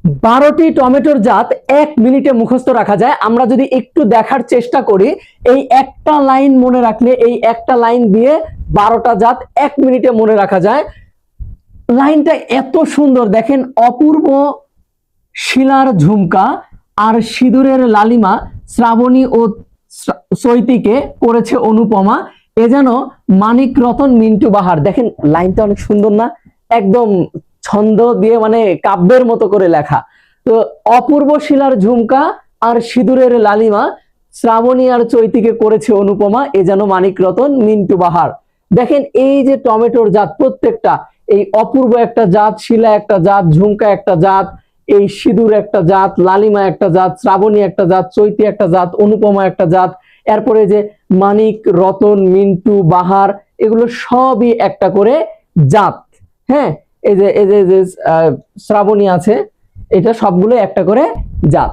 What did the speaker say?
12টি টমেটোর জাত 1 মিনিটে মুখস্থ রাখা যায়। আমরা যদি একটু দেখার চেষ্টা করি, এই একটা লাইন মনে রাখলে, এই একটা লাইন দিয়ে 12টা জাত 1 মিনিটে মনে রাখা যায়। লাইনটা এত সুন্দর, দেখেন, অপূর্ব শিলার ঝুমকা আর সিঁদুরের লালিমা, শ্রাবণী ও চৈতিকে করেছে অনুপমা, এ যেন মানিক রতন মিন্টু বাহার। দেখেন লাইনটা অনেক সুন্দর না? একদম ছন্দ দিয়ে, মানে কাব্যের মতো করে লেখা। তো অপূর্ব শিলার ঝুমকা আর সিঁদুরের লালিমা, শ্রাবণী আর চৈতিকে করেছে অনুপমা, এ যেন মানিক রতন মিন্টু বাহার। দেখেন এই যে টমেটোর জাত প্রত্যেকটা, এই অপূর্ব একটা জাত, শিলা একটা জাত, ঝুমকা একটা জাত, এই সিঁদুর একটা জাত, লালিমা একটা জাত, শ্রাবণী একটা জাত, চৈতি একটা জাত, অনুপমা একটা জাত, এরপরে যে মানিক রতন মিন্টু বাহার, এগুলো সবই একটা করে জাত। হ্যাঁ, এই যে শ্রাবণী আছে, এটা সবগুলো একটা করে জাত।